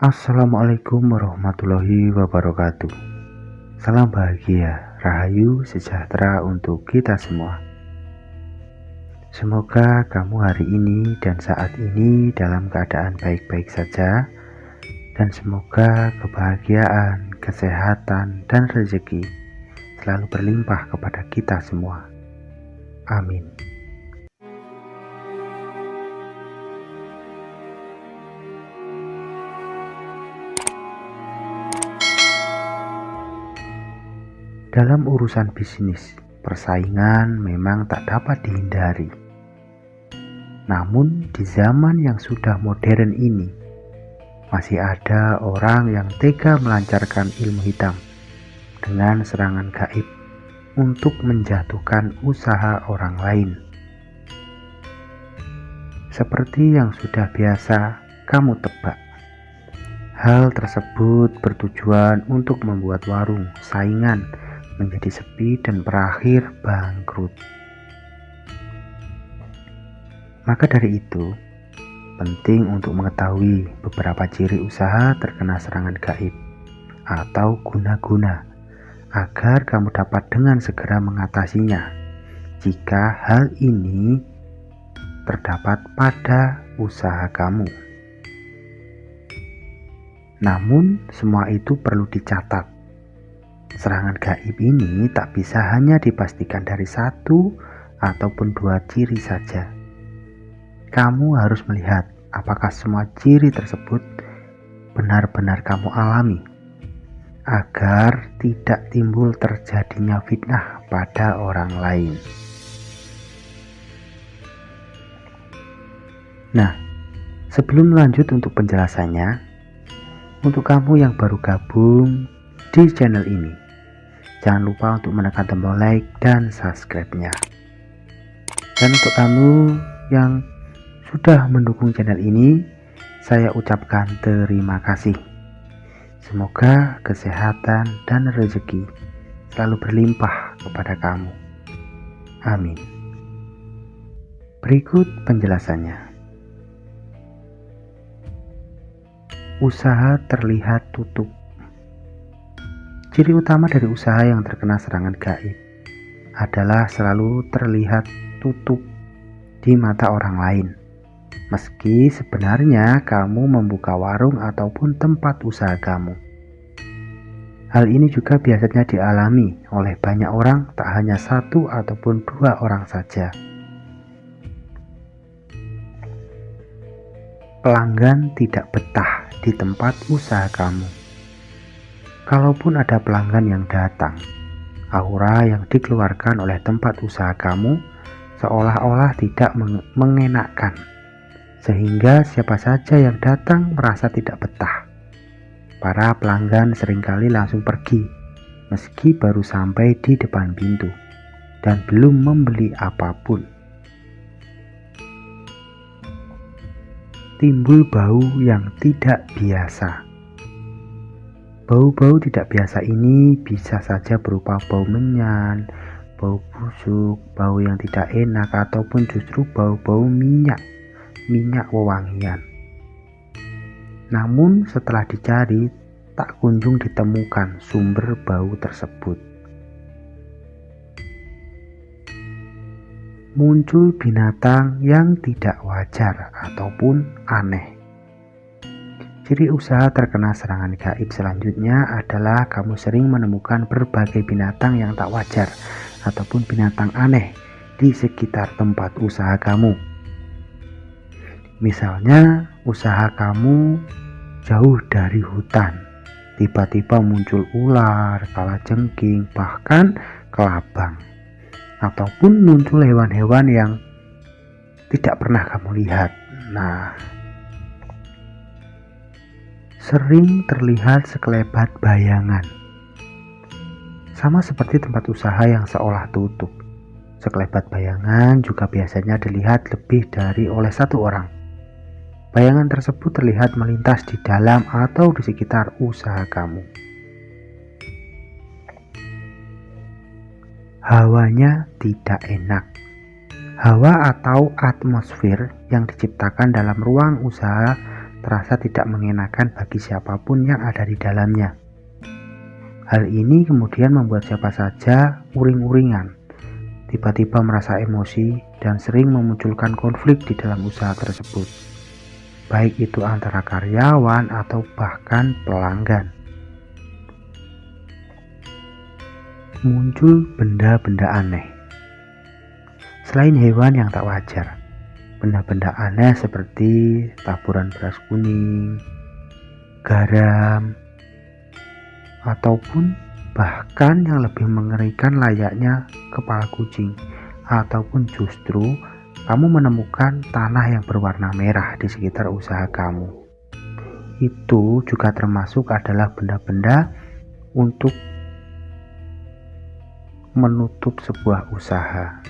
Assalamualaikum warahmatullahi wabarakatuh. Salam bahagia, rahayu, sejahtera untuk kita semua. Semoga kamu hari ini dan saat ini dalam keadaan baik-baik saja, dan semoga kebahagiaan, kesehatan, dan rezeki selalu berlimpah kepada kita semua. Amin. Dalam urusan bisnis, persaingan memang tak dapat dihindari. Namun di zaman yang sudah modern ini, masih ada orang yang tega melancarkan ilmu hitam dengan serangan gaib untuk menjatuhkan usaha orang lain. Seperti yang sudah biasa kamu tebak, hal tersebut bertujuan untuk membuat warung saingan menjadi sepi dan berakhir bangkrut. Maka dari itu, penting untuk mengetahui beberapa ciri usaha terkena serangan gaib atau guna-guna agar kamu dapat dengan segera mengatasinya jika hal ini terdapat pada usaha kamu. Namun, semua itu perlu dicatat. Serangan gaib ini tak bisa hanya dipastikan dari satu ataupun dua ciri saja. Kamu harus melihat apakah semua ciri tersebut benar-benar kamu alami, agar tidak timbul terjadinya fitnah pada orang lain. Nah, sebelum lanjut untuk penjelasannya, untuk kamu yang baru gabung di channel ini, jangan lupa untuk menekan tombol like dan subscribe-nya. Dan untuk kamu yang sudah mendukung channel ini, saya ucapkan terima kasih. Semoga kesehatan dan rezeki selalu berlimpah kepada kamu. Amin. Berikut penjelasannya. Usaha terlihat tutup. Ciri utama dari usaha yang terkena serangan gaib adalah selalu terlihat tutup di mata orang lain, meski sebenarnya kamu membuka warung ataupun tempat usaha kamu. Hal ini juga biasanya dialami oleh banyak orang, tak hanya satu ataupun dua orang saja. Pelanggan tidak betah di tempat usaha kamu. Kalaupun ada pelanggan yang datang, aura yang dikeluarkan oleh tempat usaha kamu seolah-olah tidak mengenakkan, sehingga siapa saja yang datang merasa tidak betah. Para pelanggan seringkali langsung pergi, meski baru sampai di depan pintu dan belum membeli apapun. Timbul bau yang tidak biasa. Bau-bau tidak biasa ini bisa saja berupa bau menyan, bau busuk, bau yang tidak enak, ataupun justru bau-bau minyak wewangian. Namun setelah dicari, tak kunjung ditemukan sumber bau tersebut. Muncul binatang yang tidak wajar ataupun aneh. Ciri usaha terkena serangan gaib selanjutnya adalah kamu sering menemukan berbagai binatang yang tak wajar ataupun binatang aneh di sekitar tempat usaha kamu. Misalnya, usaha kamu jauh dari hutan, tiba-tiba muncul ular, kalajengking, bahkan kelabang, ataupun muncul hewan-hewan yang tidak pernah kamu lihat. Nah, sering terlihat sekelebat bayangan. Sama seperti tempat usaha yang seolah tutup, sekelebat bayangan juga biasanya dilihat lebih dari oleh satu orang. Bayangan tersebut terlihat melintas di dalam atau di sekitar usaha kamu. Hawanya tidak enak. Hawa atau atmosfer yang diciptakan dalam ruang usaha terasa tidak mengenakan bagi siapapun yang ada di dalamnya. Hal ini kemudian membuat siapa saja uring-uringan, tiba-tiba merasa emosi, dan sering memunculkan konflik di dalam usaha tersebut, baik itu antara karyawan atau bahkan pelanggan. Muncul benda-benda aneh. Selain hewan yang tak wajar, benda-benda aneh seperti taburan beras kuning, garam, ataupun bahkan yang lebih mengerikan layaknya kepala kucing, ataupun justru kamu menemukan tanah yang berwarna merah di sekitar usaha kamu. Itu juga termasuk adalah benda-benda untuk menutup sebuah usaha.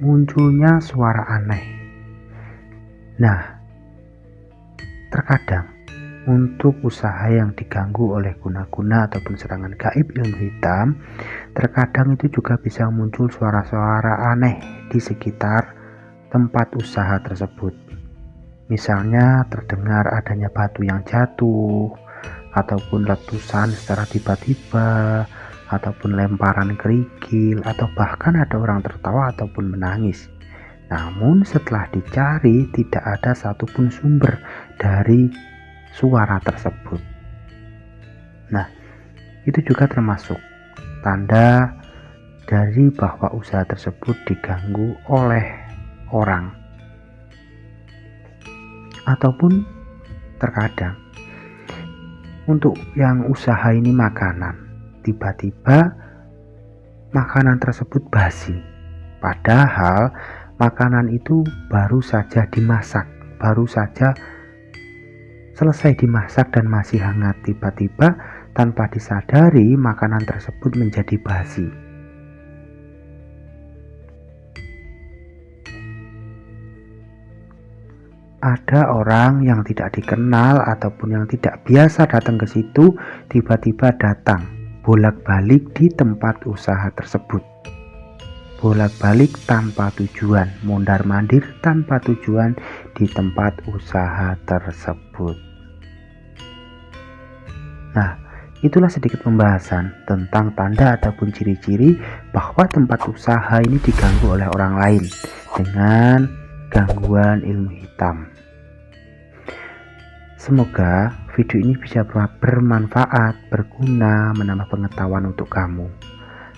Munculnya suara aneh. Nah, terkadang untuk usaha yang diganggu oleh guna-guna ataupun serangan gaib ilmu hitam, terkadang itu juga bisa muncul suara-suara aneh di sekitar tempat usaha tersebut. Misalnya terdengar adanya batu yang jatuh, ataupun letusan secara tiba-tiba, ataupun lemparan kerikil, atau bahkan ada orang tertawa ataupun menangis. Namun setelah dicari tidak ada satupun sumber dari suara tersebut. Nah, itu juga termasuk tanda dari bahwa usaha tersebut diganggu oleh orang. Ataupun terkadang untuk yang usaha ini makanan, tiba-tiba makanan tersebut basi, padahal makanan itu baru saja dimasak, baru saja selesai dimasak dan masih hangat. Tiba-tiba tanpa disadari makanan tersebut menjadi basi. Ada orang yang tidak dikenal ataupun yang tidak biasa datang ke situ, tiba-tiba datang bolak-balik di tempat usaha tersebut. Bolak-balik tanpa tujuan, mondar-mandir tanpa tujuan di tempat usaha tersebut. Nah, itulah sedikit pembahasan tentang tanda ataupun ciri-ciri bahwa tempat usaha ini diganggu oleh orang lain dengan gangguan ilmu hitam. Semoga video ini bisa bermanfaat, berguna, menambah pengetahuan untuk kamu.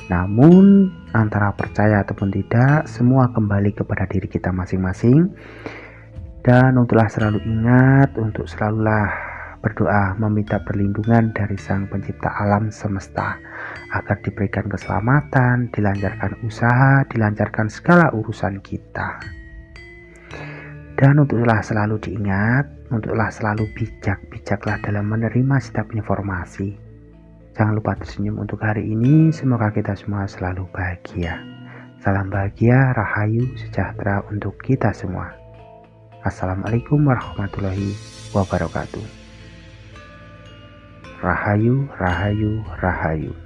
Namun antara percaya ataupun tidak, semua kembali kepada diri kita masing-masing. Dan untuklah selalu ingat untuk selalulah berdoa meminta perlindungan dari Sang Pencipta alam semesta agar diberikan keselamatan, dilancarkan usaha, dilancarkan segala urusan kita. Dan untuklah selalu diingat, untuklah selalu bijaklah dalam menerima setiap informasi. Jangan lupa tersenyum untuk hari ini. Semoga kita semua selalu bahagia. Salam bahagia, rahayu, sejahtera untuk kita semua. Assalamualaikum warahmatullahi wabarakatuh. Rahayu, rahayu, rahayu.